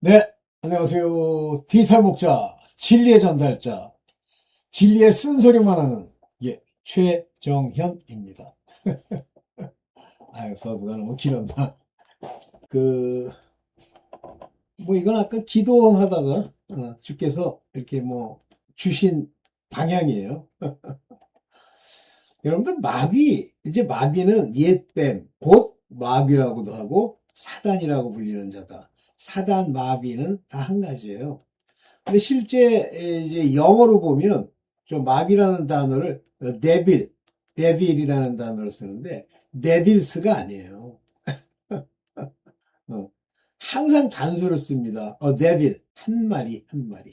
네, 안녕하세요. 디지털 목자, 진리의 전달자, 진리의 쓴소리만 하는, 최정현입니다. 아유, 서두가 너무 길었나. 그, 이건 아까 기도하다가, 주께서 이렇게 주신 방향이에요. 여러분들, 이제 마귀는 옛뱀, 곧 마귀라고도 하고, 사단이라고 불리는 자다. 사단, 마귀는 다 한 가지예요. 근데 실제 이제 영어로 보면 좀 마귀라는 단어를 데빌이라는 단어를 쓰는데 데빌스가 아니에요. 어, 항상 단수를 씁니다. 데빌 한 마리 한 마리.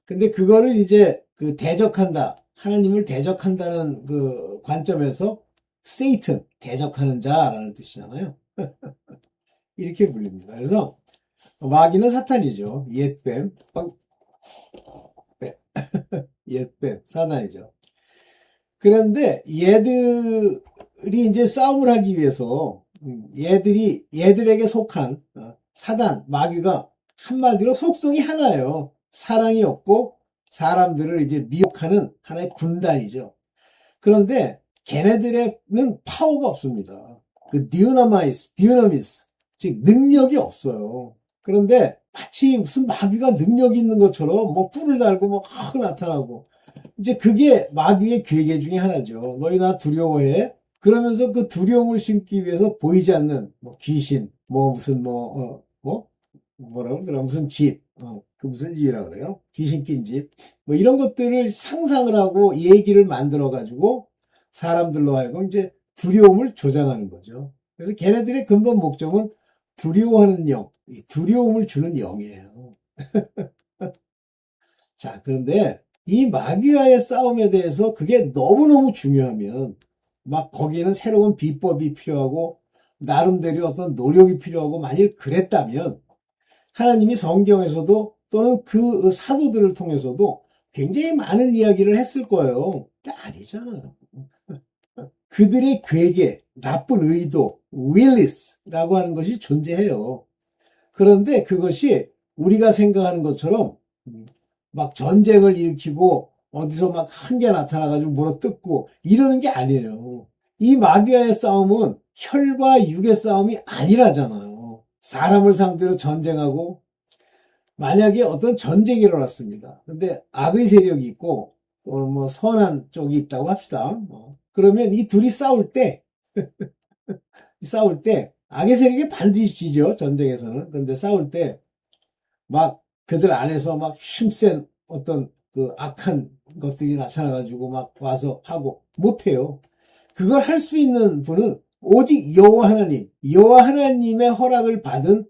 근데 그거를 이제 그 대적한다. 하나님을 대적한다는 그 관점에서 세이튼 대적하는 자라는 뜻이잖아요. 이렇게 불립니다. 그래서 마귀는 사탄이죠. 옛뱀, 네, 옛뱀, 사단이죠. 그런데 얘들이 이제 싸움을 하기 위해서 얘들에게 속한 사단, 마귀가 한마디로 속성이 하나예요. 사랑이 없고 사람들을 이제 미혹하는 하나의 군단이죠. 그런데 걔네들에는 파워가 없습니다. 그 디오나미스, 즉 능력이 없어요. 그런데 마치 무슨 마귀가 능력이 있는 것처럼 뿔을 달고 확 나타나고 이제 그게 마귀의 괴계 중에 하나죠. 너희 나 두려워해? 그러면서 그 두려움을 심기 위해서 보이지 않는 귀신, 무슨 뭐라고 그러나 무슨 집, 그 무슨 집이라 그래요? 귀신 낀 집, 이런 것들을 상상을 하고 얘기를 만들어 가지고 사람들로 하여금 이제 두려움을 조장하는 거죠. 그래서 걔네들의 근본 목적은 두려워하는 영, 두려움을 주는 영이에요. 자, 그런데 이 마귀와의 싸움에 대해서 그게 너무너무 중요하면 거기에는 새로운 비법이 필요하고 나름대로 어떤 노력이 필요하고 만일 그랬다면 하나님이 성경에서도 또는 그 사도들을 통해서도 굉장히 많은 이야기를 했을 거예요. 아니잖아요. 그들의 괴계, 나쁜 의도, 윌리스라고 하는 것이 존재해요. 그런데 그것이 우리가 생각하는 것처럼 전쟁을 일으키고 어디서 한 개 나타나가지고 물어뜯고 이러는 게 아니에요. 이 마귀와의 싸움은 혈과 육의 싸움이 아니라잖아요. 사람을 상대로 전쟁하고 만약에 어떤 전쟁이 일어났습니다. 근데 악의 세력이 있고 선한 쪽이 있다고 합시다. 그러면 이 둘이 싸울 때 악의 세력이 반드시 지죠. 전쟁에서는. 근데 싸울 때 그들 안에서 힘센 어떤 그 악한 것들이 나타나가지고 와서 하고 못해요. 그걸 할 수 있는 분은 오직 여호와 하나님의 허락을 받은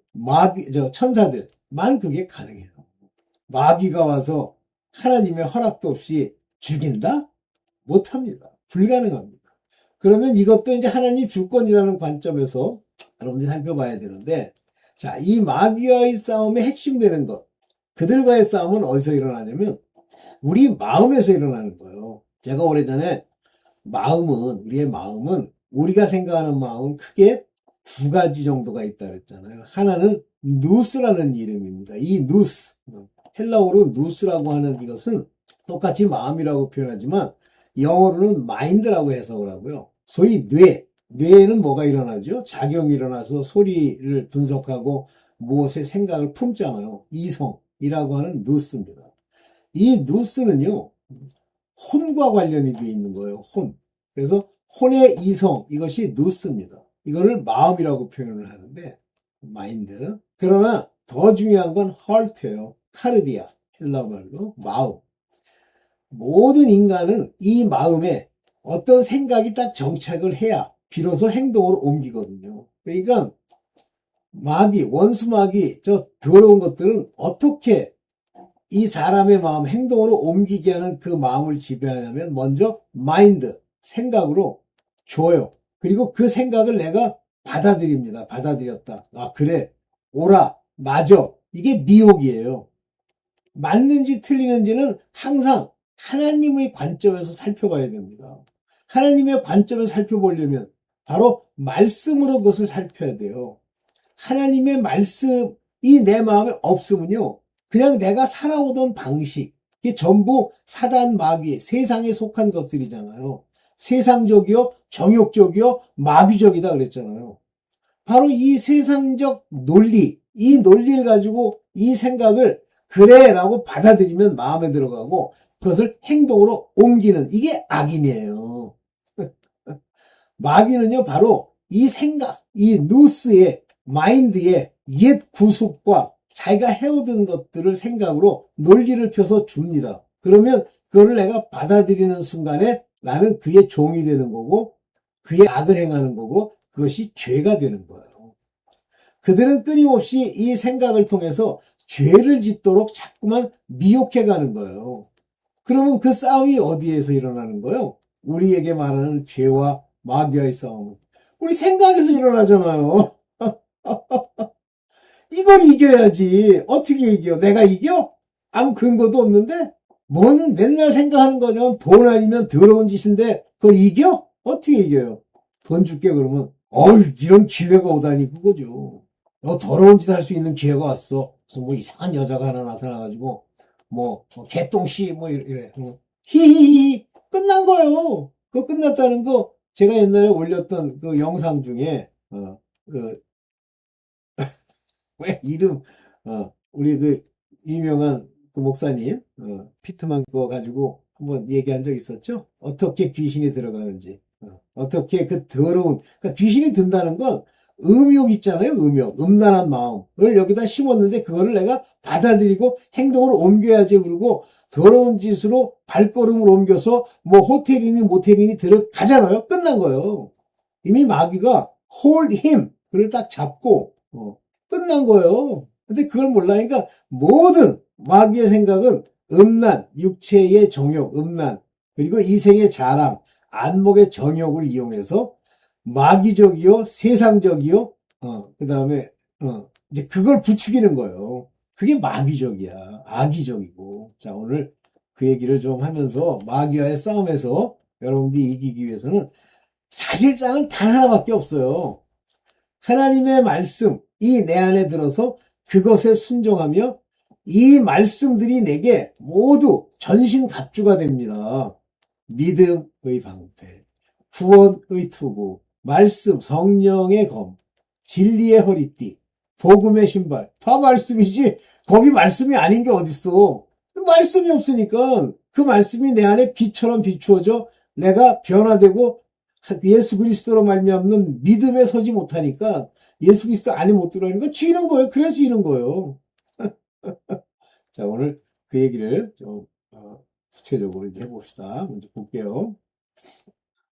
천사들만 그게 가능해요. 마귀가 와서 하나님의 허락도 없이 죽인다? 못합니다. 불가능합니다. 그러면 이것도 이제 하나님 주권이라는 관점에서 여러분들이 살펴봐야 되는데, 자, 이 마귀와의 싸움의 핵심 되는 것, 그들과의 싸움은 어디서 일어나냐면 우리 마음에서 일어나는 거예요. 제가 오래전에 우리의 마음은 우리가 생각하는 마음은 크게 두 가지 정도가 있다 그랬잖아요. 하나는 누스라는 이름입니다. 이 누스, 헬라어로 누스라고 하는 이것은 똑같이 마음이라고 표현하지만 영어로는 마인드라고 해석을 하고요. 소위 뇌에는 뭐가 일어나죠? 작용이 일어나서 소리를 분석하고 무엇의 생각을 품잖아요. 이성이라고 하는 누스입니다. 이 누스는요, 혼과 관련이 되어 있는 거예요. 혼. 그래서 혼의 이성, 이것이 누스입니다. 이거를 마음이라고 표현을 하는데 마인드. 그러나 더 중요한 건 heart예요. 카르디아, 헬라 말로 마음. 모든 인간은 이 마음에 어떤 생각이 딱 정착을 해야 비로소 행동으로 옮기거든요. 그러니까 원수 마귀, 저 더러운 것들은 어떻게 이 사람의 마음, 행동으로 옮기게 하는 그 마음을 지배하냐면 먼저 마인드, 생각으로 줘요. 그리고 그 생각을 내가 받아들입니다. 받아들였다. 그래. 옳아. 맞아. 이게 미혹이에요. 맞는지 틀리는지는 항상 하나님의 관점에서 살펴봐야 됩니다. 하나님의 관점에서 살펴보려면 바로 말씀으로 그것을 살펴야 돼요. 하나님의 말씀, 이 내 마음에 없으면요, 그냥 내가 살아오던 방식, 이게 전부 사단 마귀, 세상에 속한 것들이잖아요. 세상적이요, 정욕적이요, 마귀적이다 그랬잖아요. 바로 이 세상적 논리, 이 논리를 가지고 이 생각을 그래 라고 받아들이면 마음에 들어가고 그것을 행동으로 옮기는, 이게 악인이에요. 마귀는요, 바로 이 생각, 이 누스의, 마인드의 옛 구속과 자기가 해오던 것들을 생각으로 논리를 펴서 줍니다. 그러면 그걸 내가 받아들이는 순간에 나는 그의 종이 되는 거고, 그의 악을 행하는 거고, 그것이 죄가 되는 거예요. 그들은 끊임없이 이 생각을 통해서 죄를 짓도록 자꾸만 미혹해 가는 거예요. 그러면 그 싸움이 어디에서 일어나는 거예요? 우리에게 말하는 죄와 마귀와의 싸움은 우리 생각에서 일어나잖아요. 이걸 이겨야지. 어떻게 이겨? 내가 이겨? 아무 근거도 없는데? 뭔 맨날 생각하는 거죠. 돈 아니면 더러운 짓인데 그걸 이겨? 어떻게 이겨요? 돈 줄게 그러면 이런 기회가 오다니 그거죠. 너 더러운 짓 할 수 있는 기회가 왔어. 그래서 뭐 이상한 여자가 하나 나타나가지고 개똥씨 이래. 히히히 끝난 거예요. 그거 끝났다는 거 제가 옛날에 올렸던 그 영상 중에 왜 이름 우리 그 유명한 그 목사님 피트만 거 가지고 한번 얘기한 적 있었죠? 어떻게 귀신이 들어가는지 어떻게 그 더러운 그러니까 귀신이 든다는 건 음욕 있잖아요. 음란한 마음을 여기다 심었는데 그거를 내가 받아들이고 행동으로 옮겨야지. 그러고 더러운 짓으로 발걸음을 옮겨서 뭐 호텔이니 모텔이니 들어가잖아요. 끝난 거예요. 이미 마귀가 hold him 그걸 딱 잡고 끝난 거예요. 근데 그걸 몰라니까 모든 마귀의 생각은 음란, 육체의 정욕, 음란, 그리고 이생의 자랑, 안목의 정욕을 이용해서 마귀적이요, 세상적이요, 그 다음에, 이제 그걸 부추기는 거예요. 그게 마귀적이야. 악의적이고. 자, 오늘 그 얘기를 좀 하면서 마귀와의 싸움에서 여러분들이 이기기 위해서는 사실상은 단 하나밖에 없어요. 하나님의 말씀, 이 내 안에 들어서 그것에 순종하며 이 말씀들이 내게 모두 전신갑주가 됩니다. 믿음의 방패, 구원의 투구, 말씀, 성령의 검, 진리의 허리띠, 복음의 신발. 다 말씀이지 거기 말씀이 아닌 게 어딨어. 말씀이 없으니까 그 말씀이 내 안에 빛처럼 비추어져 내가 변화되고 예수 그리스도로 말미암는 믿음에 서지 못하니까 예수 그리스도 안에 못 들어가니까 쥐는 거예요. 그래서 쥐는 거예요. 자, 오늘 그 얘기를 좀 구체적으로 이제 해봅시다. 먼저 볼게요.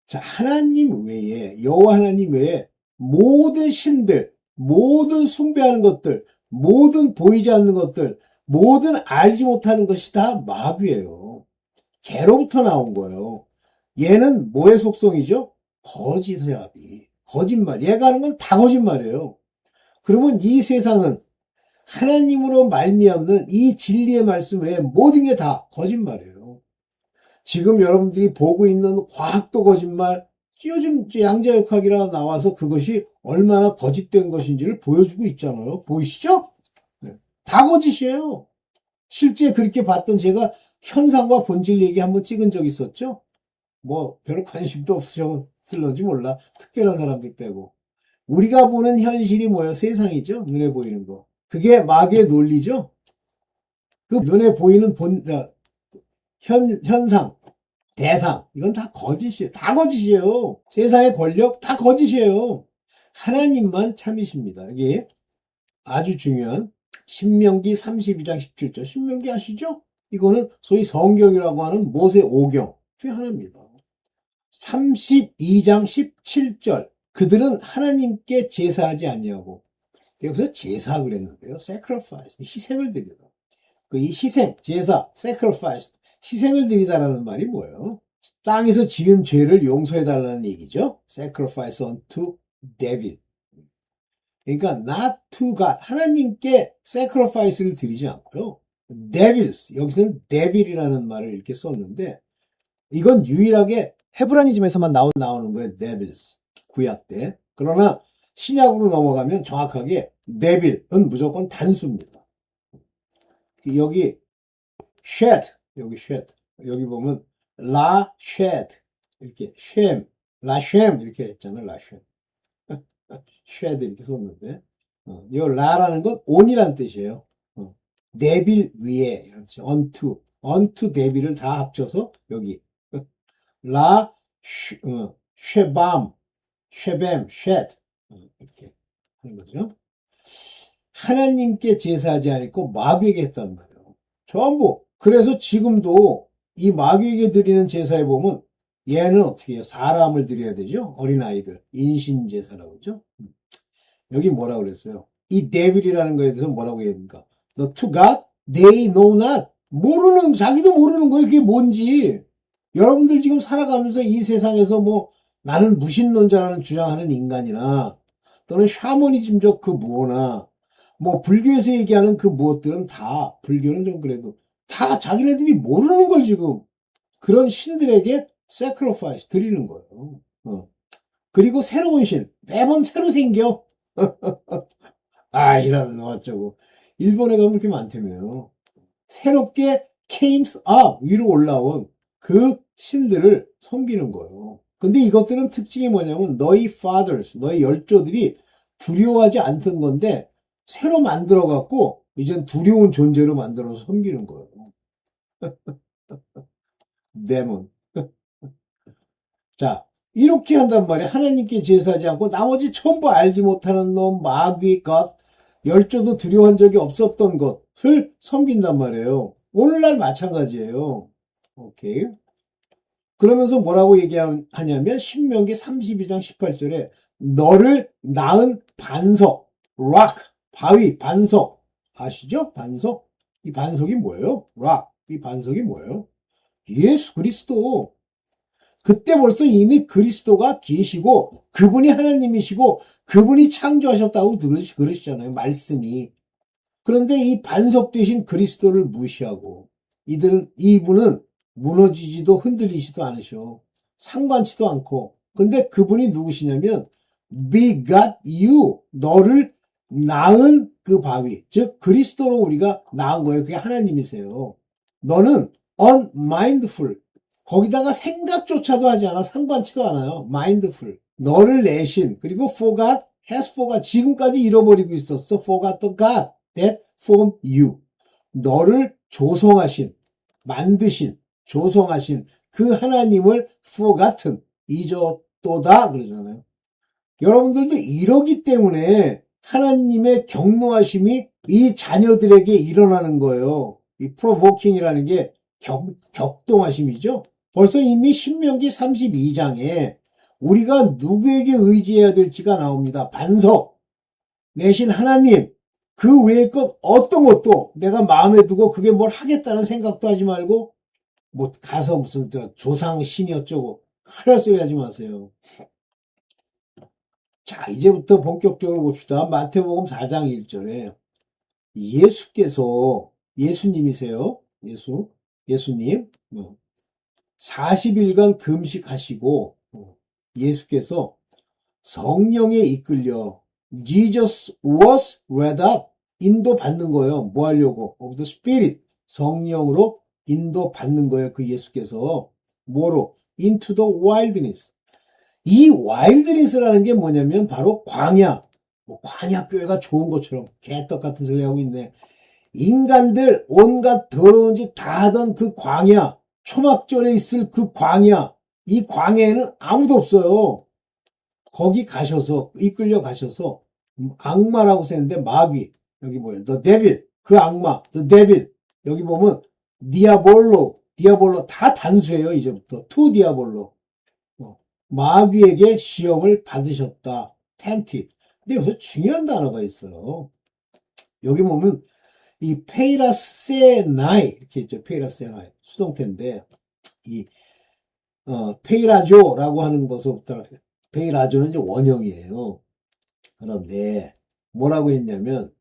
자, 하나님 외에, 여호와 하나님 외에 모든 신들, 모든 숭배하는 것들, 모든 보이지 않는 것들, 모든 알지 못하는 것이 다 마귀예요. 개로부터 나온 거예요. 얘는 뭐의 속성이죠? 거짓의 아비. 거짓말. 얘가 하는 건 다 거짓말이에요. 그러면 이 세상은 하나님으로 말미암는 이 진리의 말씀 외에 모든 게 다 거짓말이에요. 지금 여러분들이 보고 있는 과학도 거짓말, 요즘 양자역학이라 나와서 그것이 얼마나 거짓된 것인지를 보여주고 있잖아요. 보이시죠? 네. 다 거짓이에요. 실제 그렇게 봤던 제가 현상과 본질 얘기 한번 찍은 적 있었죠? 뭐 별로 관심도 없으셨을런지 몰라. 특별한 사람들 빼고. 우리가 보는 현실이 뭐예요? 세상이죠? 눈에 보이는 거. 그게 마귀의 논리죠? 그 눈에 보이는 현상, 대상, 이건 다 거짓이에요. 다 거짓이에요. 세상의 권력 다 거짓이에요. 하나님만 참이십니다. 이게 아주 중요한 신명기 32장 17절. 신명기 아시죠? 이거는 소위 성경이라고 하는 모세 5경 중에 하나입니다. 32장 17절. 그들은 하나님께 제사하지 아니하고, 여기서 제사 그랬는데요. sacrifice, 희생을 드리다. 그 이 희생, 제사, sacrifice, 희생을 드리다라는 말이 뭐예요? 땅에서 지은 죄를 용서해달라는 얘기죠. sacrifice unto devil. 그러니까 not to God, 하나님께 sacrifice를 드리지 않고요. devils, 여기서는 devil이라는 말을 이렇게 썼는데 이건 유일하게 헤브라니즘에서만 나오는 거예요. devils, 구약 때. 그러나 신약으로 넘어가면 정확하게 데빌은 무조건 단수입니다. 여기 shed, 여기 shed, 여기 보면 라 shed 이렇게 쉔, 라쉔 이렇게 했잖아요. 라쉔. shed 이렇게 썼는데 이 라라는 건 온이란 뜻이에요. 데빌 위에 이런 뜻이에요. onto 데빌을 다 합쳐서 여기 라 쉐밤 쉐뱀 쉐드 이렇게 하는 거죠. 하나님께 제사하지 않고 마귀에게 했단 말이에요. 전부. 그래서 지금도 이 마귀에게 드리는 제사에 보면 얘는 어떻게 해요? 사람을 드려야 되죠. 어린아이들. 인신제사라고 그러죠. 여기 뭐라고 그랬어요? 이 데빌이라는 거에 대해서 뭐라고 해야 됩니까? The to God, they know not. 모르는, 자기도 모르는 거예요. 그게 뭔지. 여러분들 지금 살아가면서 이 세상에서 뭐 나는 무신론자라는 주장하는 인간이나 또는 샤머니즘적 그 무엇나 뭐 불교에서 얘기하는 그 무엇들은 다 불교는 좀 그래도 다 자기네들이 모르는 걸 지금 그런 신들에게 sacrifice 드리는 거예요. 그리고 새로운 신 매번 새로 생겨. 아 이런 어쩌고 일본에 가면 그렇게 많다며요. 새롭게 came up 위로 올라온 그 신들을 섬기는 거예요. 근데 이것들은 특징이 뭐냐면 너희 fathers, 너희 열조들이 두려워하지 않던 건데 새로 만들어갖고 이젠 두려운 존재로 만들어서 섬기는 거예요. 데몬. 자, 이렇게 한단 말이야. 하나님께 제사하지 않고 나머지 전부 알지 못하는 놈, 마귀 것, 열조도 두려워한 적이 없었던 것을 섬긴단 말이에요. 오늘날 마찬가지예요. 오케이. 그러면서 뭐라고 얘기하냐면 신명기 32장 18절에 너를 낳은 반석, rock, 바위, 반석 아시죠? 반석? 이 반석이 뭐예요? rock, 이 반석이 뭐예요? 예수 그리스도. 그때 벌써 이미 그리스도가 계시고 그분이 하나님이시고 그분이 창조하셨다고 그러시잖아요. 말씀이. 그런데 이 반석 되신 그리스도를 무시하고 이분은 무너지지도 흔들리지도 않으셔. 상관치도 않고. 근데 그분이 누구시냐면 begot you, 너를 낳은 그 바위, 즉 그리스도로 우리가 낳은 거예요. 그게 하나님이세요. 너는 unmindful, 거기다가 생각조차도 하지 않아. 상관치도 않아요. mindful, 너를 내신, 그리고 forgot, has forgot, 지금까지 잃어버리고 있었어. forgot the God that formed you, 너를 조성하신, 만드신, 조성하신 그 하나님을 forgotten, 잊었도다 그러잖아요. 여러분들도 이러기 때문에 하나님의 경노하심이 이 자녀들에게 일어나는 거예요. 이 provoking이라는 게 격동하심이죠. 벌써 이미 신명기 32장에 우리가 누구에게 의지해야 될지가 나옵니다. 반석, 내신 하나님, 그 외의 것 어떤 것도 내가 마음에 두고 그게 뭘 하겠다는 생각도 하지 말고 뭐 가서 무슨 조상 신이 어쩌고 하랄 소리 하지 마세요. 자, 이제부터 본격적으로 봅시다. 마태복음 4장 1절에 예수께서, 예수님이세요. 예수님 40일간 금식하시고 예수께서 성령에 이끌려 Jesus was led up, 인도받는 거예요. 뭐 하려고? Of the Spirit, 성령으로 인도받는 거예요. 그 예수께서 뭐로? Into the wilderness. 이 와일드니스라는 게 뭐냐면 바로 광야. 뭐 광야 교회가 좋은 것처럼 개떡 같은 소리 하고 있네. 인간들 온갖 더러운 짓 다 하던 그 광야, 초막절에 있을 그 광야, 이 광야에는 아무도 없어요. 거기 가셔서, 이끌려 가셔서 악마라고 쓰는데 마귀, 여기 뭐예요? The devil, 그 악마, the devil. 여기 보면 디아볼로 다 단수예요. 이제부터 투 디아볼로. 마귀에게 시험을 받으셨다. tempted. 근데 여기서 중요한 단어가 있어요. 여기 보면 이 페이라세나이 이렇게 있죠. 페이라세나이 수동태인데 이 페이라조라고 하는 것부터 페이라조는 이제 원형이에요. 그런데 뭐라고 했냐면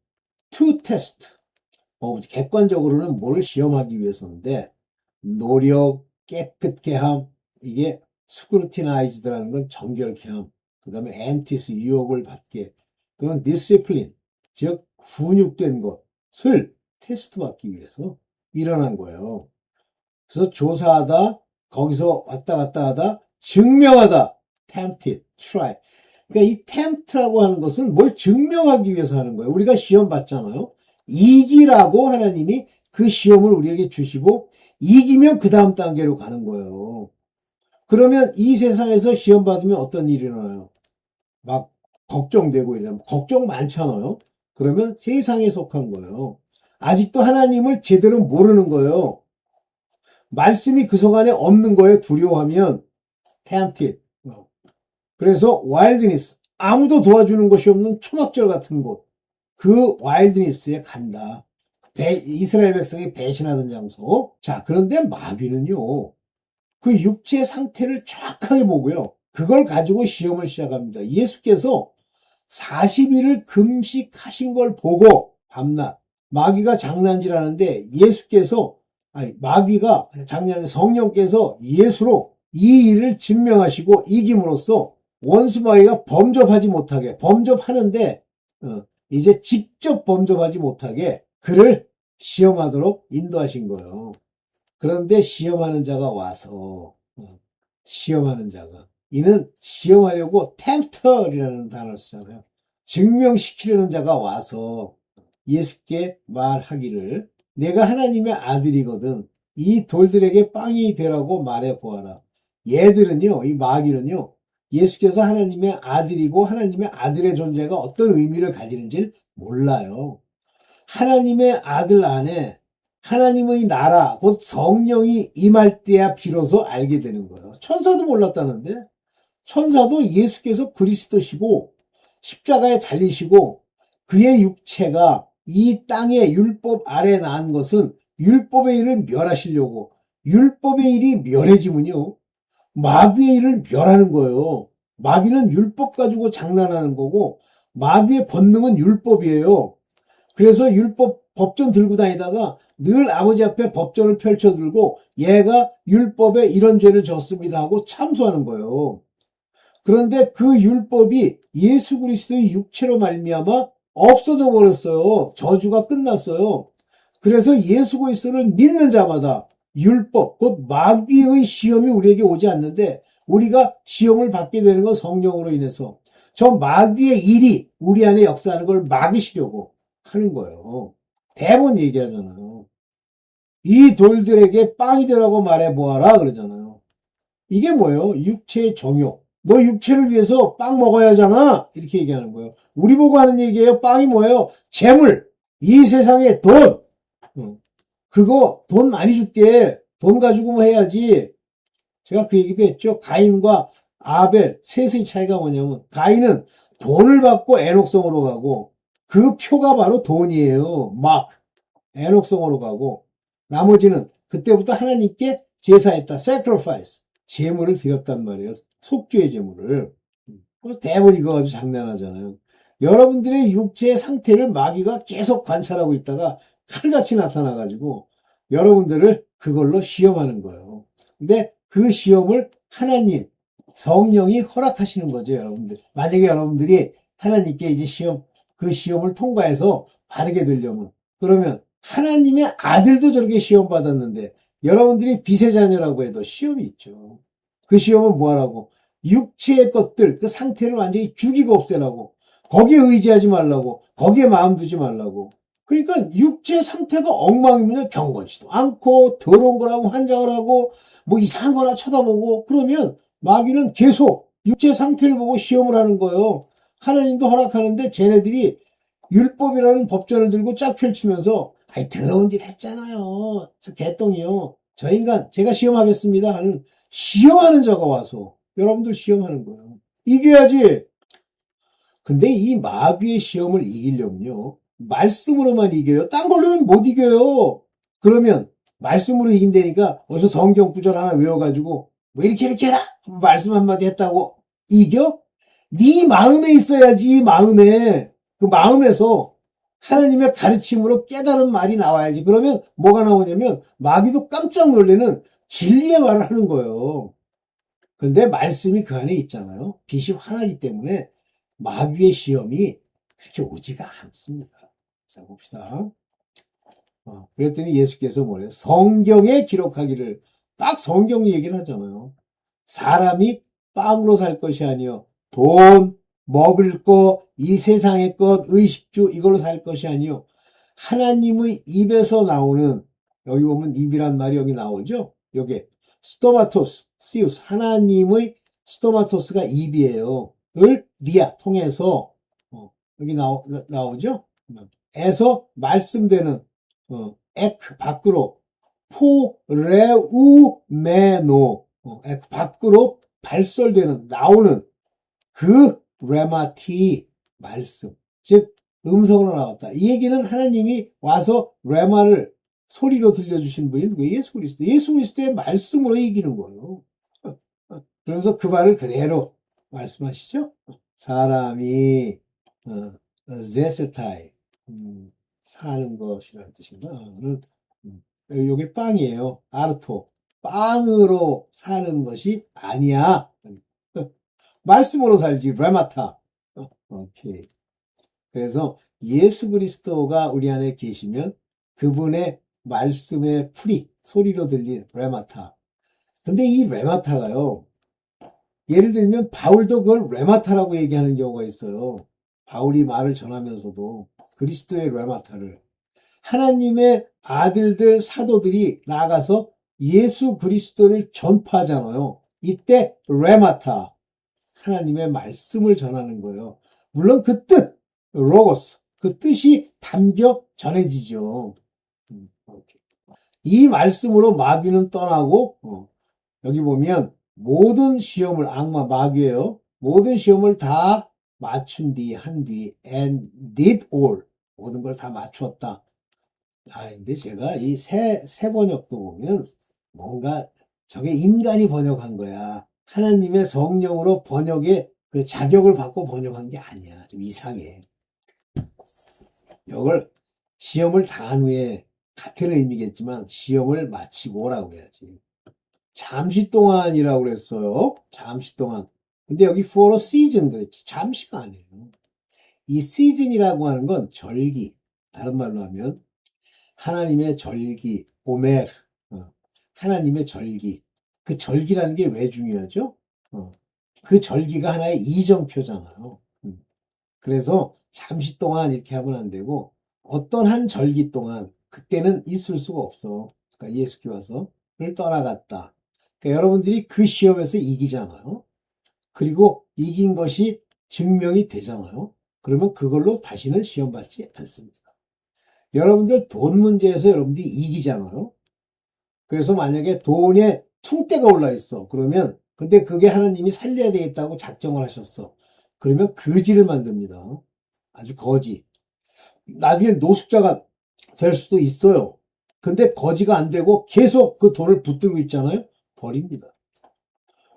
to test. 객관적으로는 뭘 시험하기 위해서인데 노력, 깨끗게 함, 이게 스크루티나이즈드라는 건 정결케 함, 그 다음에 엔티스, 유혹을 받게, 그건 디시플린, 즉 훈육된 것을 테스트 받기 위해서 일어난 거예요. 그래서 조사하다, 거기서 왔다 갔다 하다, 증명하다, tempted, try. 그러니까 이 tempt라고 하는 것은 뭘 증명하기 위해서 하는 거예요. 우리가 시험 받잖아요. 이기라고 하나님이 그 시험을 우리에게 주시고 이기면 그 다음 단계로 가는 거예요. 그러면 이 세상에서 시험 받으면 어떤 일이 일어나요? 막 걱정되고 이러면 걱정 많잖아요. 그러면 세상에 속한 거예요. 아직도 하나님을 제대로 모르는 거예요. 말씀이 그 속안에 없는 거에 두려워하면 tempted. 그래서 wilderness, 아무도 도와주는 것이 없는 초막절 같은 곳, 그 wilderness에 간다. 이스라엘 백성이 배신하던 장소. 자, 그런데 마귀는요, 그 육체의 상태를 정확하게 보고요, 그걸 가지고 시험을 시작합니다. 예수께서 40일을 금식하신 걸 보고 밤낮 마귀가 장난질하는데 마귀가 장난질 성령께서 예수로 이 일을 증명하시고 이김으로써 원수 마귀가 범접하는데 이제 직접 범접하지 못하게 그를 시험하도록 인도하신 거예요. 그런데 시험하는 자가 와서 시험하는 자가 이는 시험하려고 tempter이라는 단어를 쓰잖아요. 증명시키려는 자가 와서 예수께 말하기를 내가 하나님의 아들이거든 이 돌들에게 빵이 되라고 말해보아라. 얘들은요, 이 마귀는요, 예수께서 하나님의 아들이고 하나님의 아들의 존재가 어떤 의미를 가지는지를 몰라요. 하나님의 아들 안에 하나님의 나라, 곧 성령이 임할 때야 비로소 알게 되는 거예요. 천사도 몰랐다는데? 천사도 예수께서 그리스도시고 십자가에 달리시고 그의 육체가 이 땅의 율법 아래 난 것은 율법의 일을 멸하시려고 율법의 일이 멸해지면요 마귀의 일을 멸하는 거예요. 마귀는 율법 가지고 장난하는 거고 마귀의 권능은 율법이에요. 그래서 율법 법전 들고 다니다가 늘 아버지 앞에 법전을 펼쳐 들고 얘가 율법에 이런 죄를 졌습니다 하고 참소하는 거예요. 그런데 그 율법이 예수 그리스도의 육체로 말미암아 없어져 버렸어요. 저주가 끝났어요. 그래서 예수 그리스도를 믿는 자마다 율법, 곧 마귀의 시험이 우리에게 오지 않는데 우리가 시험을 받게 되는 건 성령으로 인해서 저 마귀의 일이 우리 안에 역사하는 걸 막으시려고 하는 거예요. 대본 얘기하잖아요. 이 돌들에게 빵이 되라고 말해보아라 그러잖아요. 이게 뭐예요? 육체의 정욕. 너 육체를 위해서 빵 먹어야 하잖아. 이렇게 얘기하는 거예요. 우리 보고 하는 얘기예요. 빵이 뭐예요? 재물. 이 세상의 돈. 그거 돈 많이 줄게. 돈 가지고 뭐 해야지. 제가 그 얘기도 했죠. 가인과 아벨 셋의 차이가 뭐냐면 가인은 돈을 받고 애녹성으로 가고 그 표가 바로 돈이에요. 막 애녹성으로 가고 나머지는 그때부터 하나님께 제사했다. sacrifice. 제물을 드렸단 말이에요. 속죄의 제물을. 대부분 이거 가지고 장난하잖아요. 여러분들의 육체의 상태를 마귀가 계속 관찰하고 있다가 칼같이 나타나가지고 여러분들을 그걸로 시험하는 거예요. 근데 그 시험을 하나님, 성령이 허락하시는 거죠, 여러분들. 만약에 여러분들이 하나님께 이제 그 시험을 통과해서 바르게 되려면, 그러면 하나님의 아들도 저렇게 시험 받았는데, 여러분들이 빛의 자녀라고 해도 시험이 있죠. 그 시험은 뭐 하라고? 육체의 것들, 그 상태를 완전히 죽이고 없애라고. 거기에 의지하지 말라고. 거기에 마음 두지 말라고. 그러니까 육체 상태가 엉망이면 경건치도 않고 더러운 거라고 환장을 하고 뭐 이상한 거나 쳐다보고 그러면 마귀는 계속 육체 상태를 보고 시험을 하는 거예요. 하나님도 허락하는데 쟤네들이 율법이라는 법전을 들고 쫙 펼치면서 아이 더러운 짓 했잖아요. 저 개똥이요. 저 인간 제가 시험하겠습니다 하는 시험하는 자가 와서 여러분들 시험하는 거예요. 이겨야지. 근데 이 마귀의 시험을 이기려면요. 말씀으로만 이겨요. 딴 걸로는 못 이겨요. 그러면 말씀으로 이긴다니까 어디서 성경 구절 하나 외워가지고 뭐 이렇게 해라. 말씀 한마디 했다고 이겨? 네 마음에 있어야지. 마음에. 그 마음에서 하나님의 가르침으로 깨달은 말이 나와야지. 그러면 뭐가 나오냐면 마귀도 깜짝 놀라는 진리의 말을 하는 거예요. 근데 말씀이 그 안에 있잖아요. 빛이 환하기 때문에 마귀의 시험이 그렇게 오지가 않습니다. 자, 봅시다. 그랬더니 예수께서 뭐래요? 성경에 기록하기를, 딱 성경 얘기를 하잖아요. 사람이 빵으로 살 것이 아니요 돈, 먹을 것, 이 세상의 것, 의식주 이걸로 살 것이 아니요 하나님의 입에서 나오는, 여기 보면 입이란 말이 여기 나오죠? 여기 스토마토스, 시우스, 하나님의 스토마토스가 입이에요. 을 리아 통해서 여기 나오죠? 에서 말씀되는 에크 밖으로 포레우메노 에크 밖으로 발설되는 나오는 그 레마티 말씀, 즉 음성으로 나왔다. 이 얘기는 하나님이 와서 레마를 소리로 들려주신 분이 누구예요? 예수 그리스도. 예수 그리스도의 말씀으로 이기는 거예요. 그러면서 그 말을 그대로 말씀하시죠. 사람이 제세타이 사는 것이라는 뜻인가? 요게 빵이에요. 아르토. 빵으로 사는 것이 아니야. 말씀으로 살지. 레마타. 오케이. 그래서 예수 그리스도가 우리 안에 계시면 그분의 말씀의 풀이 소리로 들린 레마타. 근데 이 레마타가요. 예를 들면 바울도 그걸 레마타라고 얘기하는 경우가 있어요. 바울이 말을 전하면서도 그리스도의 레마타를, 하나님의 아들들 사도들이 나아가서 예수 그리스도를 전파하잖아요. 이때 레마타, 하나님의 말씀을 전하는 거예요. 물론 그 뜻, 로고스, 그 뜻이 담겨 전해지죠. 이 말씀으로 마귀는 떠나고 여기 보면 모든 시험을, 악마 마귀예요. 모든 시험을 다 맞춘 뒤, 한 뒤, and did all. 모든 걸 다 맞추었다. 근데 제가 이 새 번역도 보면 뭔가 저게 인간이 번역한 거야. 하나님의 성령으로 번역의 그 자격을 받고 번역한 게 아니야. 좀 이상해. 이걸 시험을 당한 후에 같은 의미겠지만 시험을 마치고 오라고 해야지. 잠시 동안이라고 그랬어요. 잠시 동안. 근데 여기 for a season 그랬지. 잠시가 아니에요. 이 season이라고 하는 건 절기. 다른 말로 하면 하나님의 절기, 오멜. 하나님의 절기. 그 절기라는 게 왜 중요하죠? 그 절기가 하나의 이정표잖아요. 그래서 잠시 동안 이렇게 하면 안 되고 어떤 한 절기 동안 그때는 있을 수가 없어. 그러니까 예수께 와서 를 떠나갔다. 그러니까 여러분들이 그 시험에서 이기잖아요. 그리고 이긴 것이 증명이 되잖아요. 그러면 그걸로 다시는 시험 받지 않습니다. 여러분들 돈 문제에서 여러분들이 이기잖아요. 그래서 만약에 돈에 퉁대가 올라 있어. 그러면 근데 그게 하나님이 살려야 되겠다고 작정을 하셨어. 그러면 거지를 만듭니다. 아주 거지. 나중에 노숙자가 될 수도 있어요. 근데 거지가 안 되고 계속 그 돈을 붙들고 있잖아요. 버립니다.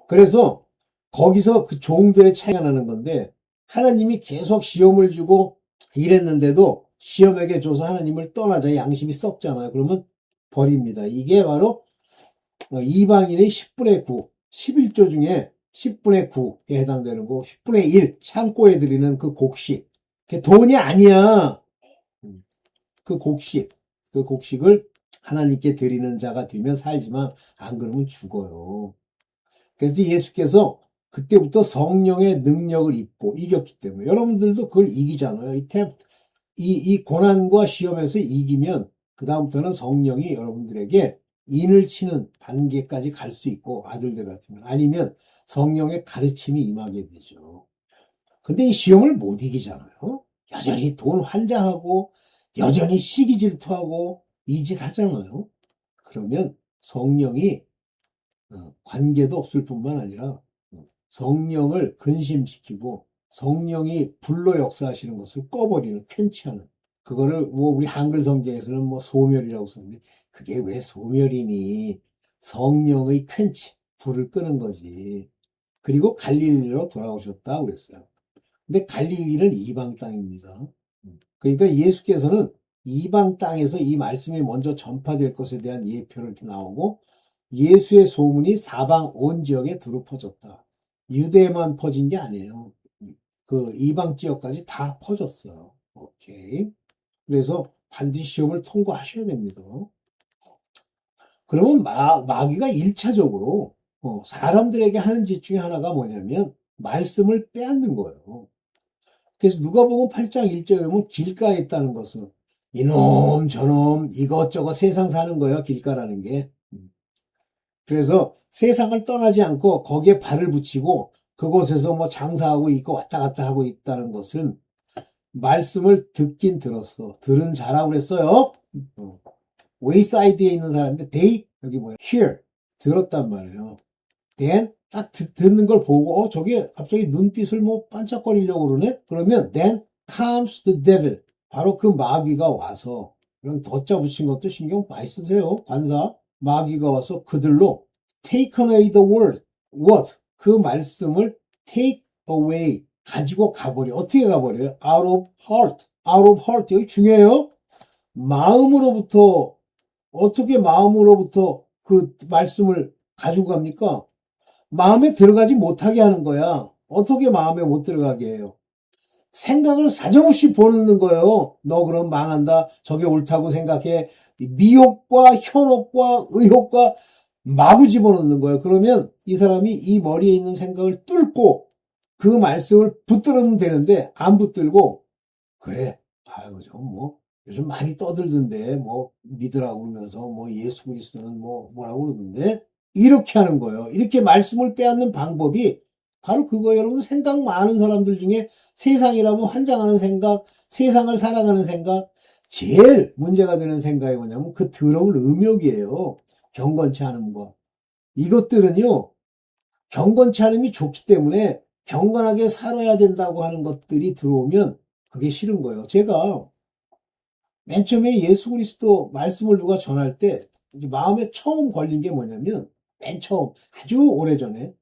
그래서 거기서 그 종들의 차이가 나는 건데 하나님이 계속 시험을 주고 이랬는데도 시험에게 줘서 하나님을 떠나자 양심이 썩잖아요. 그러면 버립니다. 이게 바로 이방인의 10분의 9, 11조 중에 10분의 9에 해당되는 거, 10분의 1 창고에 드리는 그 곡식. 그게 돈이 아니야. 그 곡식을 하나님께 드리는 자가 되면 살지만 안 그러면 죽어요. 그래서 예수께서 그때부터 성령의 능력을 입고 이겼기 때문에 여러분들도 그걸 이기잖아요. 이 고난과 시험에서 이기면 그다음부터는 성령이 여러분들에게 인을 치는 단계까지 갈 수 있고 아들들 같으면 아니면 성령의 가르침이 임하게 되죠. 근데 이 시험을 못 이기잖아요. 여전히 돈 환장하고 여전히 시기 질투하고 이 짓 하잖아요. 그러면 성령이 관계도 없을 뿐만 아니라 성령을 근심시키고 성령이 불로 역사하시는 것을 꺼버리는, 캔치하는. 그거를 뭐 우리 한글 성경에서는 뭐 소멸이라고 썼는데 그게 왜 소멸이니? 성령의 캔치, 불을 끄는 거지. 그리고 갈릴리로 돌아오셨다 그랬어요. 근데 갈릴리는 이방 땅입니다. 그러니까 예수께서는 이방 땅에서 이 말씀이 먼저 전파될 것에 대한 예표를 이렇게 나오고 예수의 소문이 사방 온 지역에 두루 퍼졌다. 유대에만 퍼진 게 아니에요. 그 이방 지역까지 다 퍼졌어요. 오케이. 그래서 반드시 시험을 통과하셔야 됩니다. 그러면 마귀가 1차적으로 사람들에게 하는 짓 중에 하나가 뭐냐면 말씀을 빼앗는 거예요. 그래서 누가복음 8장 1절에 보면 길가에 있다는 것은 이놈 저놈 이것저것 세상 사는 거예요. 길가라는 게. 그래서 세상을 떠나지 않고 거기에 발을 붙이고 그곳에서 뭐 장사하고 있고 왔다 갔다 하고 있다는 것은 말씀을 듣긴 들었어. 들은 자라고 그랬어요. 웨이사이드에 있는 사람인데 they 여기 뭐야? hear 들었단 말이에요. then 딱 듣는 걸 보고 저게 갑자기 눈빛을 뭐 반짝거리려고 그러네? 그러면 then comes the devil. 바로 그 마귀가 와서 이런 덧자 붙인 것도 신경 많이 쓰세요. 관사. 마귀가 와서 그들로 take away the word. what? 그 말씀을 take away. 가지고 가버려. 어떻게 가버려요? out of heart. out of heart. 여기 중요해요. 마음으로부터 어떻게 마음으로부터 그 말씀을 가지고 갑니까? 마음에 들어가지 못하게 하는 거야. 어떻게 마음에 못 들어가게 해요? 생각을 사정없이 보는 거예요. 너 그럼 망한다. 저게 옳다고 생각해. 미혹과 현혹과 의혹과 마구 집어넣는 거예요. 그러면 이 사람이 이 머리에 있는 생각을 뚫고 그 말씀을 붙들으면 되는데 안 붙들고 그래. 아유, 뭐 요즘 많이 떠들던데 뭐 믿으라고 그러면서 뭐 예수 그리스도는 뭐라고 그러던데 이렇게 하는 거예요. 이렇게 말씀을 빼앗는 방법이 바로 그거예요. 여러분 생각 많은 사람들 중에 세상이라면 환장하는 생각, 세상을 살아가는 생각, 제일 문제가 되는 생각이 뭐냐면 그 더러운 음욕이에요. 경건치 않은 거. 이것들은요. 경건치 않음이 좋기 때문에 경건하게 살아야 된다고 하는 것들이 들어오면 그게 싫은 거예요. 제가 맨 처음에 예수 그리스도 말씀을 누가 전할 때 마음에 처음 걸린 게 뭐냐면 맨 처음 아주 오래전에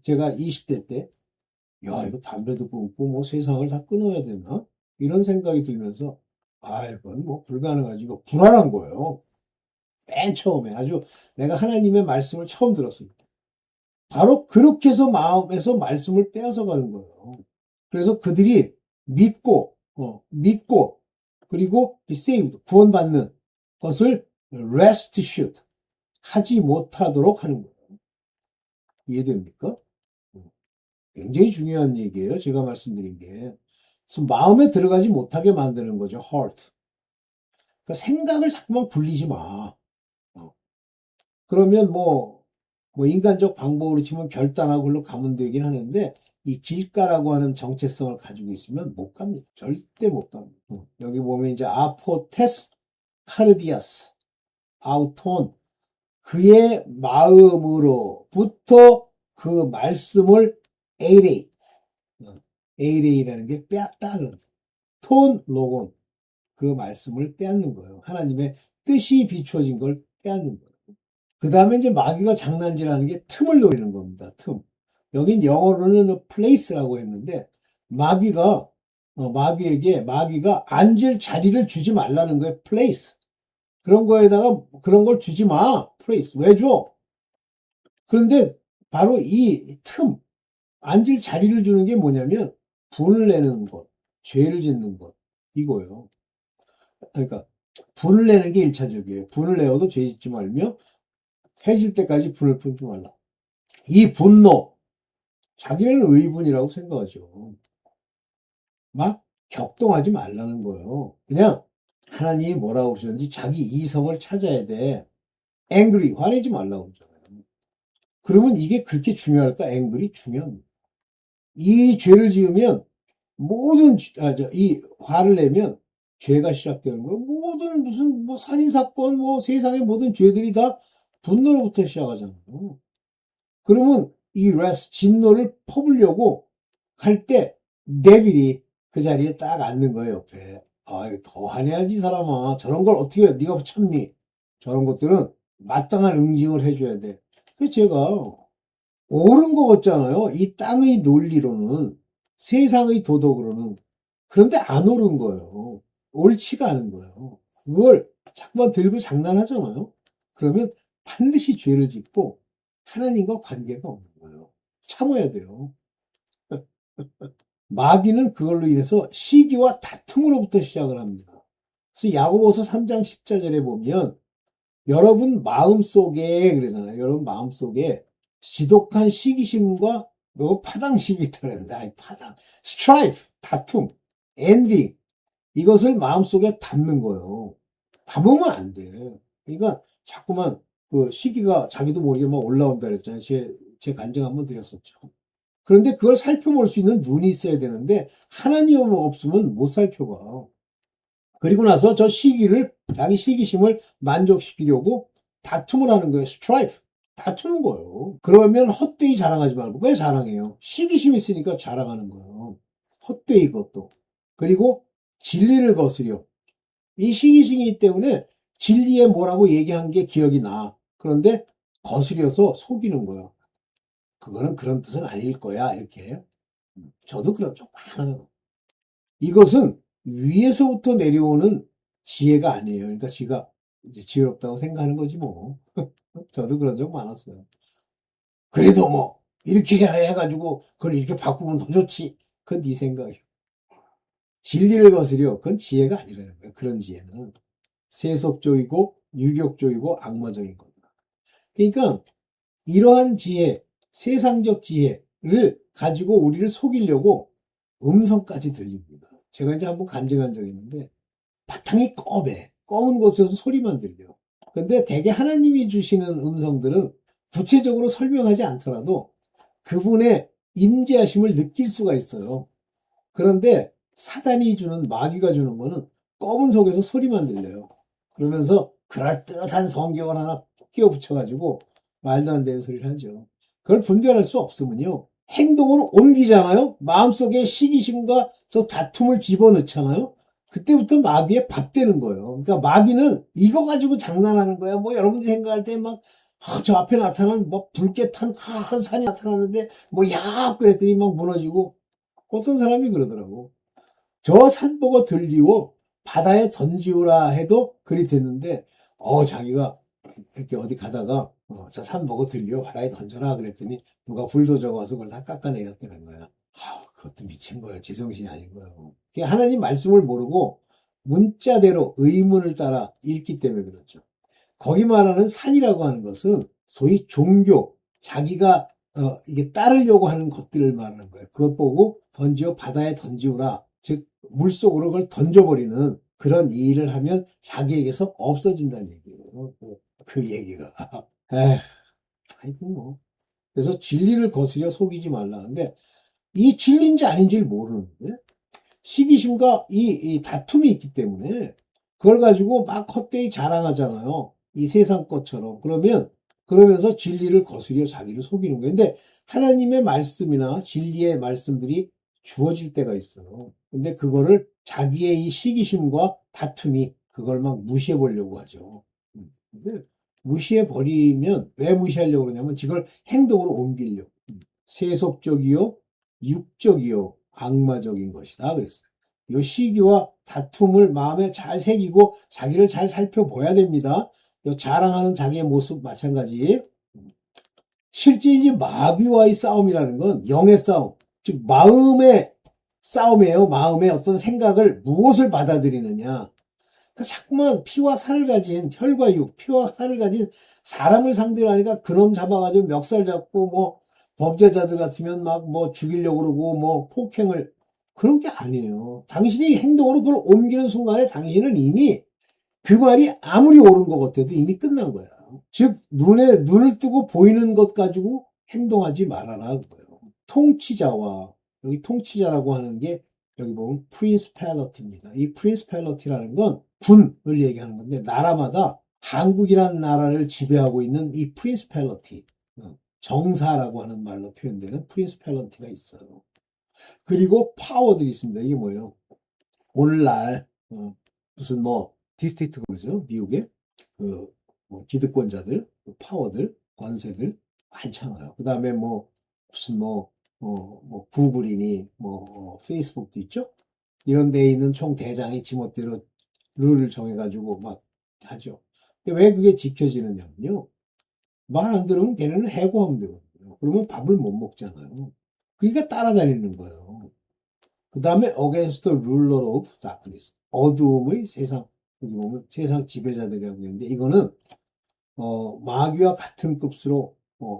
제가 20대 때 야, 이거 담배도 끊고 뭐 세상을 다 끊어야 되나? 이런 생각이 들면서 아, 이건 뭐 불가능하지. 이거 불안한 거예요. 맨 처음에 아주 내가 하나님의 말씀을 처음 들었을 때. 바로 그렇게 해서 마음에서 말씀을 빼앗아 가는 거예요. 그래서 그들이 믿고, 그리고 be saved, 구원받는 것을 restitute, 하지 못하도록 하는 거예요. 이해됩니까? 굉장히 중요한 얘기예요. 제가 말씀드린 게. 그래서 마음에 들어가지 못하게 만드는 거죠. heart. 그러니까 생각을 자꾸만 굴리지 마. 그러면 뭐 인간적 방법으로 치면 결단하고 글로 가면 되긴 하는데 이 길가라고 하는 정체성을 가지고 있으면 못 갑니다. 절대 못 갑니다. 여기 보면 이제 아포테스 카르디아스 아우톤 그의 마음으로부터 그 말씀을 에이레이 에이레이라는 게 빼앗다 그런 톤 로곤 그 말씀을 빼앗는 거예요. 하나님의 뜻이 비춰진 걸 빼앗는 거예요. 그 다음에 이제 마귀가 장난질하는 게 틈을 노리는 겁니다. 틈. 여긴 영어로는 place라고 했는데 마귀가 앉을 자리를 주지 말라는 거예요. place. 그런 거에다가 그런 걸 주지 마. place. 왜 줘? 그런데 바로 이 틈, 앉을 자리를 주는 게 뭐냐면 분을 내는 것, 죄를 짓는 것 이거예요. 그러니까 분을 내는 게 1차적이에요. 분을 내어도 죄 짓지 말며 해질 때까지 분을 품지 말라. 이 분노, 자기는 의분이라고 생각하죠. 막 격동하지 말라는 거예요. 그냥 하나님이 뭐라고 그러셨는지 자기 이성을 찾아야 돼. angry, 화내지 말라고 그러잖아요. 그러면 이게 그렇게 중요할까? angry 중요합니다. 이 죄를 지으면 이 화를 내면 죄가 시작되는 거예요. 모든 무슨 뭐 살인사건, 뭐 세상의 모든 죄들이 다 분노로부터 시작하잖아요. 그러면 이 진노를 퍼부려고 할 때 데빌이 그 자리에 딱 앉는 거예요, 옆에. 아, 이거 더 화내야지, 사람아. 저런 걸 어떻게 네가 참니? 저런 것들은 마땅한 응징을 해줘야 돼. 그래서 제가 옳은 거 같잖아요. 이 땅의 논리로는, 세상의 도덕으로는. 그런데 안 옳은 거예요. 옳지가 않은 거예요. 그걸 자꾸만 들고 장난하잖아요. 그러면 반드시 죄를 짓고 하나님과 관계가 없는 거예요. 참아야 돼요. 마귀는 그걸로 인해서 시기와 다툼으로부터 시작을 합니다. 그래서 야고보서 3장 14절에 보면 여러분 마음속에 그러잖아요. 여러분 마음속에 지독한 시기심과 파당심이 있다는데, 아이 파당, 스트라이프, 다툼, 엔비 이것을 마음속에 담는 거예요. 담으면 안 돼. 그러니까 자꾸만 그 시기가 자기도 모르게 막 올라온다 그랬잖아요. 제 간증 한번 드렸었죠. 그런데 그걸 살펴볼 수 있는 눈이 있어야 되는데 하나님 없으면 못 살펴봐. 그리고 나서 저 시기를, 자기 시기심을 만족시키려고 다툼을 하는 거예요. 스트라이프. 다투는 거예요. 그러면 헛되이 자랑하지 말고. 왜 자랑해요? 시기심이 있으니까 자랑하는 거예요. 헛되이 그것도. 그리고 진리를 거스려. 이 시기심이기 때문에 진리에 뭐라고 얘기한 게 기억이 나. 그런데 거스려서 속이는 거예요. 그거는 그런 뜻은 아닐 거야. 이렇게. 저도 그런 적 많아요. 이것은 위에서부터 내려오는 지혜가 아니에요. 그러니까 지가 이제 지혜롭다고 생각하는 거지 뭐. 저도 그런 적 많았어요. 그래도 뭐 이렇게 해가지고 그걸 이렇게 바꾸면 더 좋지. 그건 네 생각이에요. 진리를 거스려. 그건 지혜가 아니라는 거예요. 그런 지혜는 세속적이고 유격적이고 악마적인 겁니다. 그러니까 이러한 지혜, 세상적 지혜를 가지고 우리를 속이려고 음성까지 들립니다. 제가 이제 한번 간증한 적이 있는데 바탕이 검은 곳에서 소리만 들려. 근데 대개 하나님이 주시는 음성들은 구체적으로 설명하지 않더라도 그분의 임재하심을 느낄 수가 있어요. 그런데 사단이 주는, 마귀가 주는 거는 검은 속에서 소리만 들려요. 그러면서 그럴듯한 성경을 하나 끼워 붙여가지고 말도 안 되는 소리를 하죠. 그걸 분별할 수 없으면요, 행동으로 옮기잖아요. 마음속에 시기심과 저 다툼을 집어넣잖아요. 그때부터 마귀의 밥 되는 거예요. 그러니까 마귀는 이거 가지고 장난하는 거야. 뭐 여러분들이 생각할 때 막, 저 앞에 나타난 뭐 붉게탄 큰 산이 나타났는데 뭐 야 그랬더니 막 무너지고. 어떤 사람이 그러더라고. 저 산 보고 들리고 바다에 던지우라 해도 그리 됐는데, 자기가 이렇게 어디 가다가 저 산 보고 들려 바다에 던져라 그랬더니 누가 불도저가 와서 그걸 다 깎아내렸다는 거야. 그것도 미친 거야. 제정신이 아닌 거예요. 하나님 말씀을 모르고 문자대로 의문을 따라 읽기 때문에 그렇죠. 거기 말하는 산이라고 하는 것은 소위 종교, 자기가 이게 따르려고 하는 것들을 말하는 거예요. 그것 보고 바다에 던지우라. 즉 물속으로 그걸 던져버리는 그런 일을 하면 자기에게서 없어진다는 얘기예요. 그 얘기가. 에휴, 하여튼 뭐. 그래서 진리를 거스려 속이지 말라는데 이 진리인지 아닌지를 모르는데 시기심과 이 다툼이 있기 때문에 그걸 가지고 막 헛되이 자랑하잖아요. 이 세상 것처럼. 그러면서 진리를 거스려 자기를 속이는 거예요. 근데 하나님의 말씀이나 진리의 말씀들이 주어질 때가 있어요. 근데 그거를 자기의 이 시기심과 다툼이 그걸 막 무시해 보려고 하죠. 근데 무시해 버리면 왜 무시하려고 그러냐면 이걸 행동으로 옮기려고. 세속적이요, 육적이요, 악마적인 것이다 그랬어요. 이 시기와 다툼을 마음에 잘 새기고 자기를 잘 살펴봐야 됩니다. 이 자랑하는 자기의 모습 마찬가지. 실제 이제 마귀와의 싸움이라는 건 영의 싸움, 즉 마음의 싸움이에요. 마음의 어떤 생각을 무엇을 받아들이느냐. 그러니까 자꾸만 피와 살을 가진, 혈과 육, 피와 살을 가진 사람을 상대로 하니까 그놈 잡아가지고 멱살 잡고 뭐 범죄자들 같으면 막 뭐 죽이려고 그러고 뭐 폭행을, 그런 게 아니에요. 당신이 행동으로 그걸 옮기는 순간에 당신은 이미 그 말이 아무리 옳은 것 같아도 이미 끝난 거야. 즉 눈을 뜨고 보이는 것 가지고 행동하지 말아라 그거예요. 통치자와, 여기 통치자라고 하는 게 여기 보면 principality입니다. 이 principality라는 건 군을 얘기하는 건데 나라마다 한국이라는 나라를 지배하고 있는 이 principality, 정사라고 하는 말로 표현되는 principality가 있어요. 그리고 파워들이 있습니다. 이게 뭐예요? 오늘날 무슨 뭐 디스트릭트 그러죠? 미국에 뭐 기득권자들, 파워들, 권세들 많잖아요. 그 다음에 뭐 무슨 뭐 구글이니 페이스북도 있죠. 이런 데에 있는 총 대장이 지멋대로 룰을 정해가지고 막 하죠. 근데 왜 그게 지켜지느냐면요, 말 안 들으면 걔네는 해고하면 되거든요. 그러면 밥을 못 먹잖아요. 그러니까 따라다니는 거예요. 그 다음에 against the ruler of darkness. 어두움의 세상. 여기 보면 세상 지배자들이라고 했는데, 이거는, 마귀와 같은 급수로,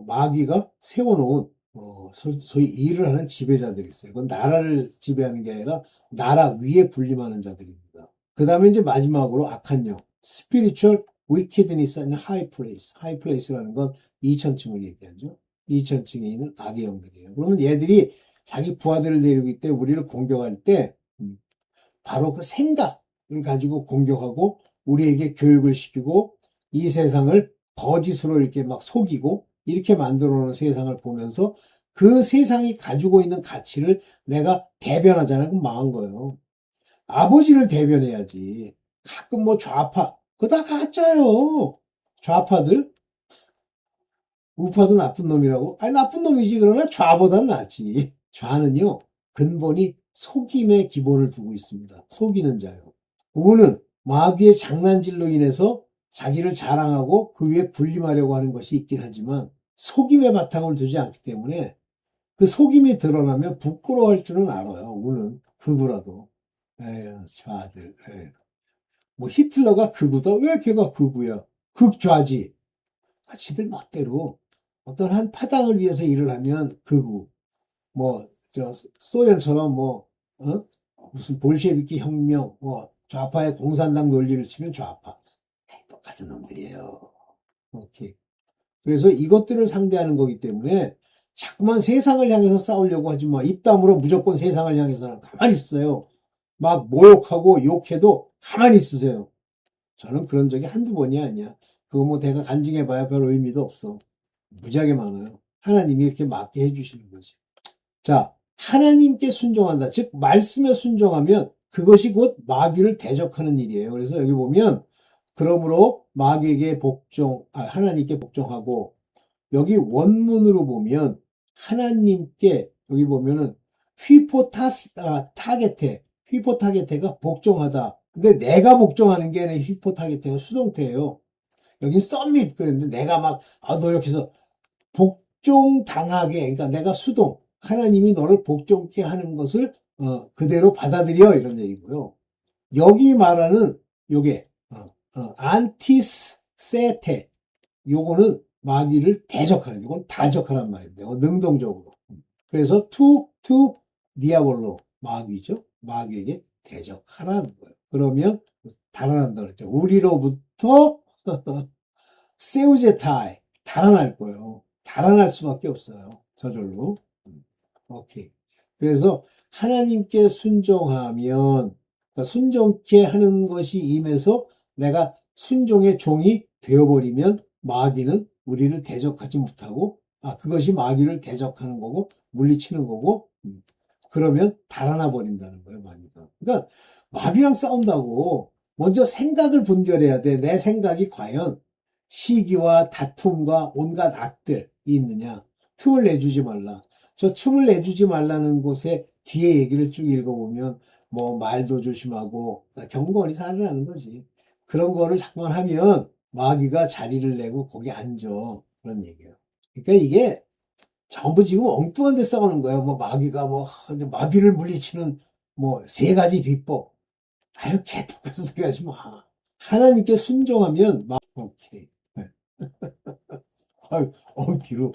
마귀가 세워놓은, 소위 일을 하는 지배자들이 있어요. 그건 나라를 지배하는 게 아니라 나라 위에 군림하는 자들입니다. 그 다음에 이제 마지막으로 악한 영. spiritual wickedness in high place. high place라는 건 2000층을 얘기하죠. 2000층에 있는 악의 영들이에요. 그러면 얘들이 자기 부하들을 데리고 있때 우리를 공격할 때 바로 그 생각을 가지고 공격하고 우리에게 교육을 시키고 이 세상을 거짓으로 이렇게 막 속이고 이렇게 만들어 놓은 세상을 보면서 그 세상이 가지고 있는 가치를 내가 대변하자는 건 망한 거예요. 아버지를 대변해야지. 가끔 뭐 좌파, 그거 다 가짜요. 좌파들, 우파도 나쁜 놈이라고? 아니, 나쁜 놈이지. 그러나 좌보단 낫지. 좌는요, 근본이 속임의 기본을 두고 있습니다. 속이는 자요. 우는 마귀의 장난질로 인해서 자기를 자랑하고 그 위에 군림하려고 하는 것이 있긴 하지만 속임의 바탕을 두지 않기 때문에 그 속임이 드러나면 부끄러워할 줄은 알아요. 우는 극우라도. 에휴, 좌들. 에휴. 뭐 히틀러가 극우다? 왜 걔가 극우야? 극좌지. 지들 멋대로 어떤 한 파당을 위해서 일을 하면 극우. 뭐 저 소련처럼 뭐 무슨 볼셰비키 혁명, 뭐 좌파의 공산당 논리를 치면 좌파. 똑같은 놈들이에요. 오케이. 그래서 이것들을 상대하는 거기 때문에 자꾸만 세상을 향해서 싸우려고 하지 마. 입담으로 무조건 세상을 향해서는 가만히 있어요. 막 모욕하고 욕해도 가만히 있으세요. 저는 그런 적이 한두 번이 아니야. 그거 뭐 내가 간증해봐야 별 의미도 없어. 무지하게 많아요. 하나님이 이렇게 맞게 해주시는 거지. 자, 하나님께 순종한다. 즉 말씀에 순종하면 그것이 곧 마귀를 대적하는 일이에요. 그래서 여기 보면 그러므로 마귀에게 하나님께 복종하고, 여기 원문으로 보면 하나님께 여기 보면은 타게테, 휘포타게테가 복종하다. 근데 내가 복종하는 게 아니라 휘포타게테는 수동태예요. 여긴 썸밋 그랬는데 내가 막 노력해서 복종당하게, 그러니까 내가 하나님이 너를 복종케 하는 것을 그대로 받아들여, 이런 얘기고요. 여기 말하는 요게 안티세테, 요거는 마귀를 대적하는, 이건 다적하란 말입니다. 능동적으로. 그래서 to 디아볼로, 마귀죠. 마귀에게 대적하라는 거예요. 그러면 달아난다 그랬죠. 우리로부터 세우제타이, 달아날 거예요. 달아날 수밖에 없어요. 저절로. 오케이. 그래서 하나님께 순종하면, 그러니까 순종케 하는 것이 임해서 내가 순종의 종이 되어버리면 마귀는 우리를 대적하지 못하고, 그것이 마귀를 대적하는 거고 물리치는 거고, 그러면 달아나 버린다는 거예요, 마귀가. 그러니까 마귀랑 싸운다고 먼저 생각을 분별해야 돼. 내 생각이 과연 시기와 다툼과 온갖 악들이 있느냐. 틈을 내주지 말라. 저 틈을 내주지 말라는 곳에 뒤에 얘기를 쭉 읽어보면 뭐 말도 조심하고 경건히 살아라는 거지. 그런 거를 자꾸만 하면 마귀가 자리를 내고 거기 앉아. 그런 얘기예요. 그러니까 이게 전부 지금 엉뚱한 데 싸우는 거예요. 뭐 마귀가 마귀를 물리치는 뭐 3가지 비법. 아유, 개똑같은 소리 하지 마. 하나님께 순종하면 오케이. 네. 뒤로.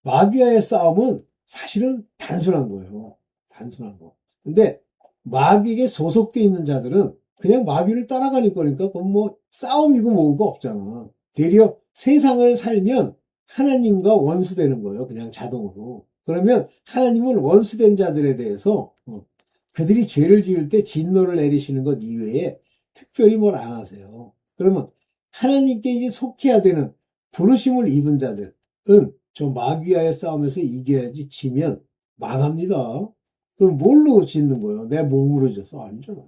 마귀와의 싸움은 사실은 단순한 거예요. 단순한 거. 근데 마귀에게 소속돼 있는 자들은 그냥 마귀를 따라가는 거니까 그건 뭐 싸움이고 뭐고 없잖아. 되려 세상을 살면 하나님과 원수되는 거예요. 그냥 자동으로. 그러면 하나님은 원수된 자들에 대해서 그들이 죄를 지을 때 진노를 내리시는 것 이외에 특별히 뭘 안 하세요. 그러면 하나님께 이제 속해야 되는 부르심을 입은 자들은 저 마귀와의 싸움에서 이겨야지. 지면 망합니다. 그럼 뭘로 짓는 거예요? 내 몸으로 져서? 아니잖아요.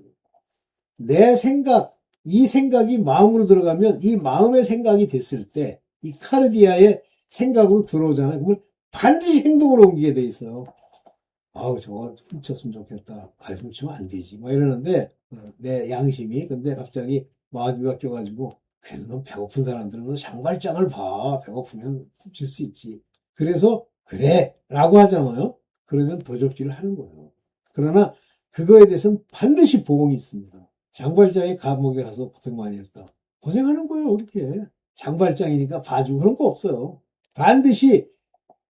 내 생각, 이 생각이 마음으로 들어가면 이 마음의 생각이 됐을 때 이 카르디아의 생각으로 들어오잖아요. 그러면 반드시 행동으로 옮기게 돼 있어요. 저거 훔쳤으면 좋겠다. 훔치면 안 되지. 막 이러는데 내 양심이, 근데 갑자기 마귀가 껴가지고, 그래도 넌 배고픈 사람들은 너 장발장을 봐. 배고프면 훔칠 수 있지. 그래서 그래 라고 하잖아요. 그러면 도적질을 하는 거예요. 그러나 그거에 대해서는 반드시 보응이 있습니다. 장발장이 감옥에 가서 고생 많이 했다. 고생하는 거예요, 그렇게. 장발장이니까 봐주고 그런 거 없어요. 반드시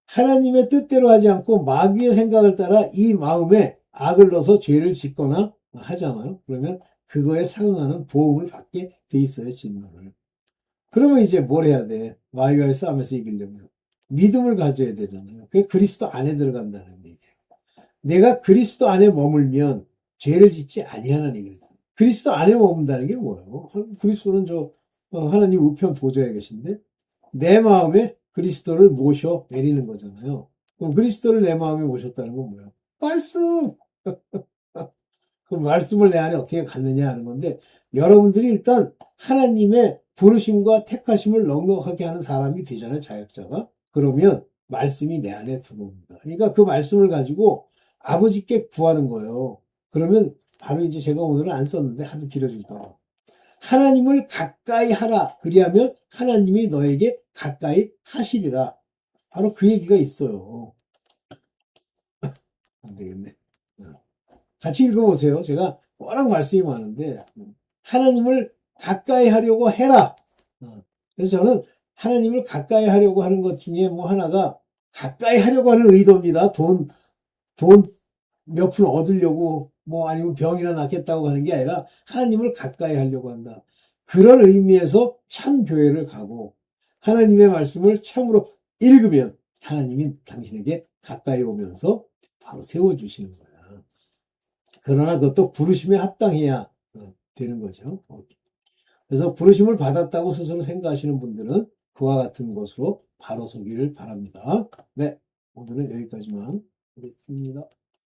하나님의 뜻대로 하지 않고 마귀의 생각을 따라 이 마음에 악을 넣어서 죄를 짓거나 하잖아요. 그러면 그거에 상응하는 보응을 받게 돼 있어요, 진노를. 그러면 이제 뭘 해야 돼? 마귀와의 싸움에서 이기려면 믿음을 가져야 되잖아요. 그게 그리스도 안에 들어간다는 얘기예요. 내가 그리스도 안에 머물면 죄를 짓지 아니하는 얘기예요. 그리스도 안에 머문다는 게 뭐예요? 그리스도는 하나님 우편 보좌에 계신데 내 마음에 그리스도를 모셔 내리는 거잖아요. 그럼 그리스도를 내 마음에 모셨다는 건 뭐예요? 말씀. 그 말씀을 내 안에 어떻게 갖느냐 하는 건데 여러분들이 일단 하나님의 부르심과 택하심을 넉넉하게 하는 사람이 되잖아요, 자격자가. 그러면 말씀이 내 안에 들어옵니다. 그러니까 그 말씀을 가지고 아버지께 구하는 거예요. 그러면 바로 이제 제가 오늘은 안 썼는데 하도 길어질까. 하나님을 가까이 하라. 그리하면 하나님이 너에게 가까이 하시리라. 바로 그 얘기가 있어요. 안 되겠네. 같이 읽어보세요. 제가 워낙 말씀이 많은데 하나님을 가까이 하려고 해라. 그래서 저는 하나님을 가까이 하려고 하는 것 중에 뭐 하나가 가까이 하려고 하는 의도입니다. 돈 몇 푼 얻으려고 뭐 아니면 병이나 낫겠다고 하는 게 아니라 하나님을 가까이 하려고 한다. 그런 의미에서 참 교회를 가고 하나님의 말씀을 참으로 읽으면 하나님이 당신에게 가까이 오면서 바로 세워주시는 거야. 그러나 그것도 부르심에 합당해야 되는 거죠. 그래서 부르심을 받았다고 스스로 생각하시는 분들은 그와 같은 것으로 바로 서기를 바랍니다. 네, 오늘은 여기까지만 하겠습니다.